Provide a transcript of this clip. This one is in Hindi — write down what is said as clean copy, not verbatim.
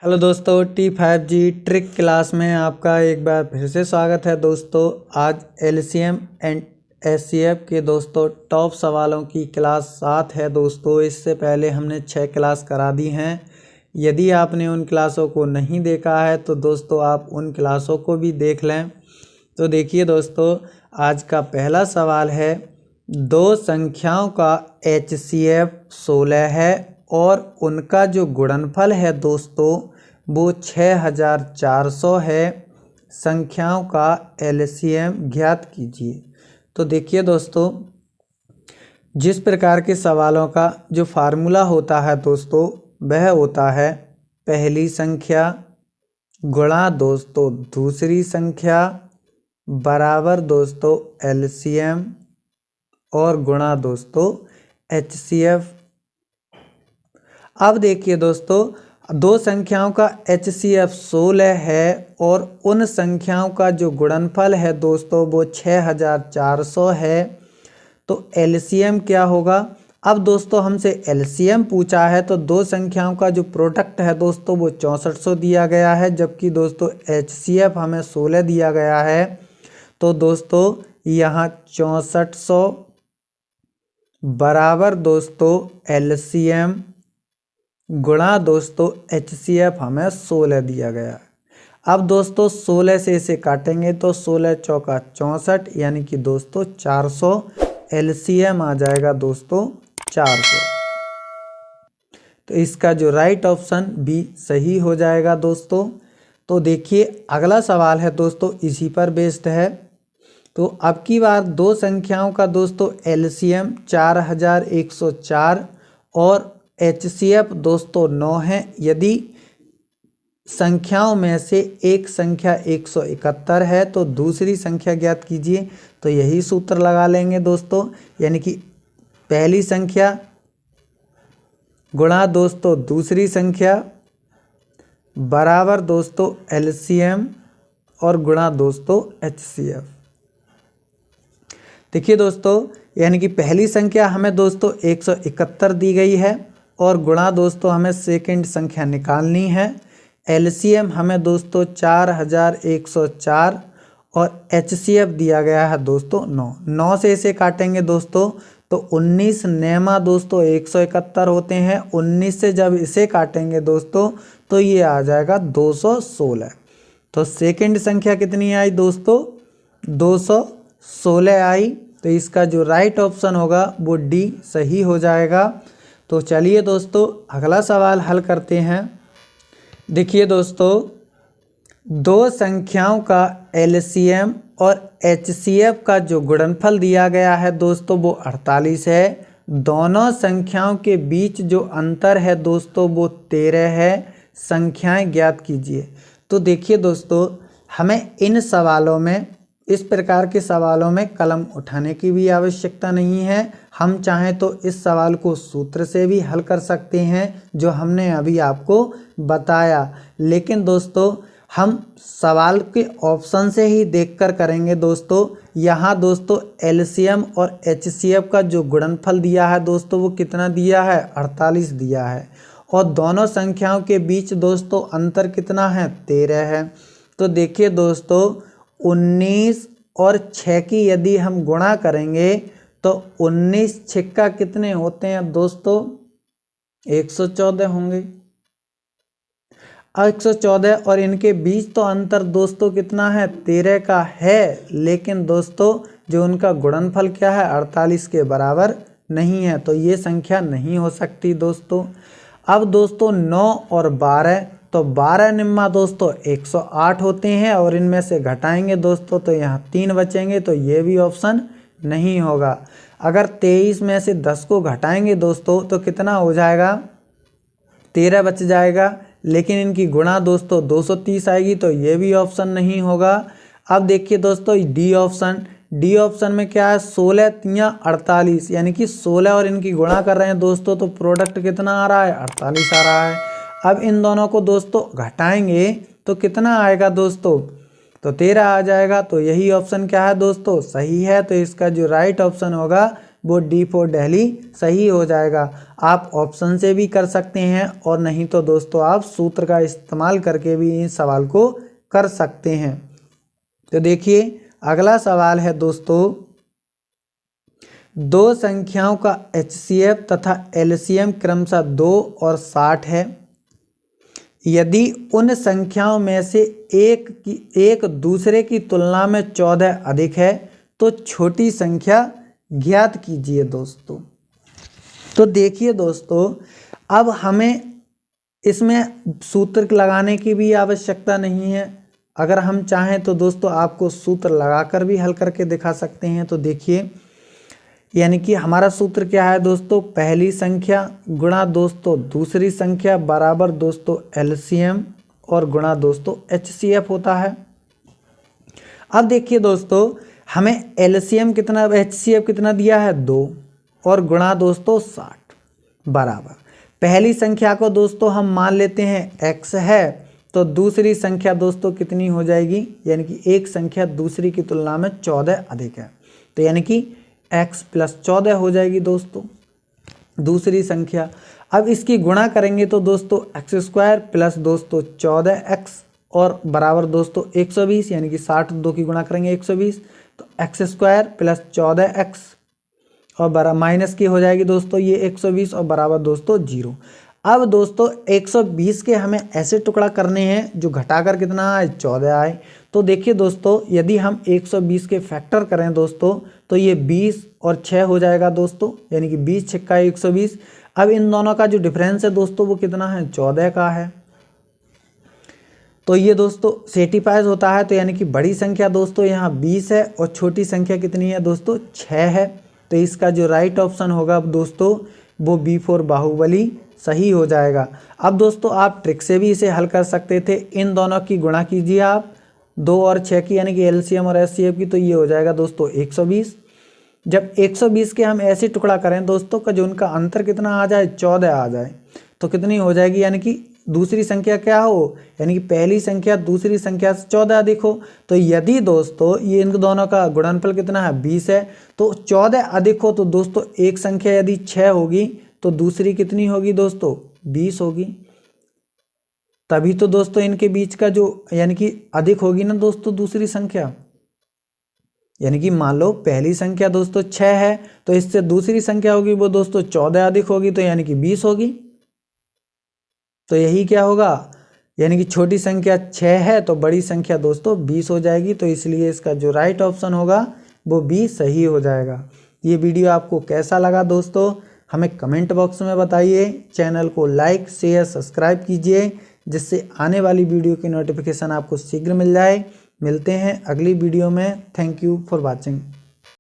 हेलो दोस्तों, T5G ट्रिक क्लास में आपका एक बार फिर से स्वागत है। दोस्तों आज एलसीएम एंड एचसीएफ के दोस्तों टॉप सवालों की क्लास 7 है। दोस्तों इससे पहले हमने 6 क्लास करा दी हैं। यदि आपने उन क्लासों को नहीं देखा है तो दोस्तों आप उन क्लासों को भी देख लें। तो देखिए दोस्तों, आज का पहला सवाल है, दो संख्याओं का एचसीएफ 16 है और उनका जो गुणनफल है दोस्तों वो 6400 है। संख्याओं का एलसीएम ज्ञात कीजिए। तो देखिए दोस्तों, जिस प्रकार के सवालों का जो फार्मूला होता है दोस्तों वह होता है पहली संख्या गुणा दोस्तों दूसरी संख्या बराबर दोस्तों एलसीएम और गुणा दोस्तों एचसीएफ। अब देखिए दोस्तों, दो संख्याओं का एचसीएफ 16 है और उन संख्याओं का जो गुणनफल है दोस्तों वो 6400 है। तो एलसीएम क्या होगा? अब दोस्तों हमसे एलसीएम पूछा है तो दो संख्याओं का जो प्रोडक्ट है दोस्तों वो 6400 दिया गया है, जबकि दोस्तों एचसीएफ हमें 16 दिया गया है। तो दोस्तों यहाँ 6400 बराबर दोस्तों एलसीएम गुणा दोस्तों एचसीएफ हमें 16 दिया गया है। अब दोस्तों 16 से इसे काटेंगे तो 16 चौका 64 यानी कि दोस्तों 400 एलसीएम आ जाएगा दोस्तों 400। तो इसका जो राइट ऑप्शन बी सही हो जाएगा दोस्तों। तो देखिए अगला सवाल है दोस्तों इसी पर बेस्ड है। तो अब की बार दो संख्याओं का दोस्तों एलसीएम 4104 और एचसीएफ दोस्तों 9 है। यदि संख्याओं में से एक संख्या 171 है तो दूसरी संख्या ज्ञात कीजिए। तो यही सूत्र लगा लेंगे दोस्तों, यानी कि पहली संख्या गुणा दोस्तों दूसरी संख्या बराबर दोस्तों एलसीएम और गुणा दोस्तों एचसीएफ। देखिए दोस्तों, यानी कि पहली संख्या हमें दोस्तों 171 दी गई है और गुणा दोस्तों हमें सेकंड संख्या निकालनी है। एलसीएम हमें दोस्तों 4104 और एचसीएफ दिया गया है दोस्तों 9 से इसे काटेंगे दोस्तों तो 19 नेमा दोस्तों 171 होते हैं। 19 से जब इसे काटेंगे दोस्तों तो ये आ जाएगा 216। तो सेकंड संख्या कितनी आई दोस्तों? 216 आई। तो इसका जो राइट ऑप्शन होगा वो डी सही हो जाएगा। तो चलिए दोस्तों अगला सवाल हल करते हैं। देखिए दोस्तों, दो संख्याओं का एलसीएम और एचसीएफ का जो गुणनफल दिया गया है दोस्तों वो 48 है। दोनों संख्याओं के बीच जो अंतर है दोस्तों वो 13 है। संख्याएं ज्ञात कीजिए। तो देखिए दोस्तों, हमें इन सवालों में इस प्रकार के सवालों में कलम उठाने की भी आवश्यकता नहीं है। हम चाहें तो इस सवाल को सूत्र से भी हल कर सकते हैं जो हमने अभी आपको बताया, लेकिन दोस्तों हम सवाल के ऑप्शन से ही देखकर करेंगे दोस्तों। यहाँ दोस्तों एलसीएम और एचसीएफ का जो गुणनफल दिया है दोस्तों वो कितना दिया है? 48 दिया है और दोनों संख्याओं के बीच दोस्तों अंतर कितना है? 13 है। तो देखिए दोस्तों 19 और 6 की यदि हम गुणा करेंगे तो 19 छिक्का कितने होते हैं दोस्तों? 114 होंगे। 114 और इनके बीच तो अंतर दोस्तों कितना है? 13 का है, लेकिन दोस्तों जो उनका गुणनफल क्या है? 48 के बराबर नहीं है। तो ये संख्या नहीं हो सकती दोस्तों। अब दोस्तों 9 और 12 तो 12 निम्मा दोस्तों 108 होते हैं और इनमें से घटाएंगे दोस्तों तो यहाँ 3 बचेंगे। तो ये भी ऑप्शन नहीं होगा। अगर 23 में से 10 को घटाएंगे दोस्तों तो कितना हो जाएगा? 13 बच जाएगा, लेकिन इनकी गुणा दोस्तों 230 आएगी। तो ये भी ऑप्शन नहीं होगा। अब देखिए दोस्तों डी ऑप्शन में क्या है? 16 तियाँ 48, यानी कि 16 और इनकी गुणा कर रहे हैं दोस्तों तो प्रोडक्ट कितना आ रहा है? 48 आ रहा है। अब इन दोनों को दोस्तों घटाएंगे तो कितना आएगा दोस्तों? तो 13 आ जाएगा। तो यही ऑप्शन क्या है दोस्तों? सही है। तो इसका जो राइट ऑप्शन होगा वो डी फॉर दिल्ली सही हो जाएगा। आप ऑप्शन से भी कर सकते हैं और नहीं तो दोस्तों आप सूत्र का इस्तेमाल करके भी इस सवाल को कर सकते हैं। तो देखिए अगला सवाल है दोस्तों, दो संख्याओं का HCF तथा LCM क्रमशः 2 और 60 है। यदि उन संख्याओं में से एक दूसरे की तुलना में 14 अधिक है तो छोटी संख्या ज्ञात कीजिए दोस्तों। तो देखिए दोस्तों, अब हमें इसमें सूत्र लगाने की भी आवश्यकता नहीं है। अगर हम चाहें तो दोस्तों आपको सूत्र लगाकर भी हल करके दिखा सकते हैं। तो देखिए, यानी कि हमारा सूत्र क्या है दोस्तों, पहली संख्या गुणा दोस्तों दूसरी संख्या बराबर दोस्तों LCM और गुणा दोस्तों HCF होता है। अब देखिए दोस्तों, हमें LCM कितना HCF कितना दिया है 2 और गुणा दोस्तों 60 बराबर पहली संख्या को दोस्तों हम मान लेते हैं x है, तो दूसरी संख्या दोस्तों कितनी हो जाएगी, यानी कि एक संख्या दूसरी की तुलना में 14 अधिक है, तो यानी कि x + 14 हो जाएगी दोस्तों दूसरी संख्या। अब इसकी गुणा करेंगे तो दोस्तों x² प्लस दोस्तों 14x और बराबर दोस्तों 120, यानी कि 60 2 की गुणा करेंगे 120, तो x² प्लस 14x और बराबर माइनस की हो जाएगी दोस्तों ये 120 और बराबर दोस्तों 0। अब दोस्तों 120 के हमें ऐसे टुकड़ा करने हैं जो घटाकर कितना आए 14 आए। तो देखिए दोस्तों, यदि हम 120 के फैक्टर करें दोस्तों तो ये 20 और 6 हो जाएगा दोस्तों, यानी कि 20 छक्का 120। अब इन दोनों का जो डिफरेंस है दोस्तों वो कितना है 14 का है, तो ये दोस्तों सेटिफाइज होता है। तो यानी कि बड़ी संख्या दोस्तों यहाँ 20 है और छोटी संख्या कितनी है दोस्तों 6 है। तो इसका जो राइट ऑप्शन होगा दोस्तों वो B फॉर बाहुबली सही हो जाएगा। अब दोस्तों आप ट्रिक से भी इसे हल कर सकते थे, इन दोनों की गुणा कीजिए आप 2 और 6 की, यानी कि LCM और HCF की, तो ये हो जाएगा दोस्तों 120। जब 120 के हम ऐसे टुकड़ा करें दोस्तों का जो उनका अंतर कितना आ जाए 14 आ जाए, तो कितनी हो जाएगी, यानी कि दूसरी संख्या क्या हो, यानी कि पहली संख्या दूसरी संख्या से 14 अधिक हो। तो यदि दोस्तों ये इन दोनों का गुणनफल कितना है 20 है, तो 14 अधिक हो तो दोस्तों एक संख्या यदि 6 होगी तो दूसरी कितनी होगी दोस्तों 20 होगी, तभी तो दोस्तों इनके बीच का जो यानी कि अधिक होगी ना दोस्तों दूसरी संख्या। यानी कि मान लो पहली संख्या दोस्तों 6 है तो इससे दूसरी संख्या होगी वो दोस्तों 14 अधिक होगी, तो यानी कि 20 होगी। तो यही क्या होगा, यानी कि छोटी संख्या 6 है तो बड़ी संख्या दोस्तों 20 हो जाएगी। तो इसलिए इसका जो राइट ऑप्शन होगा वो B सही हो जाएगा। ये वीडियो आपको कैसा लगा दोस्तों हमें कमेंट बॉक्स में बताइए। चैनल को लाइक शेयर सब्सक्राइब कीजिए जिससे आने वाली वीडियो की नोटिफिकेशन आपको शीघ्र मिल जाए। मिलते हैं अगली वीडियो में। Thank you for watching.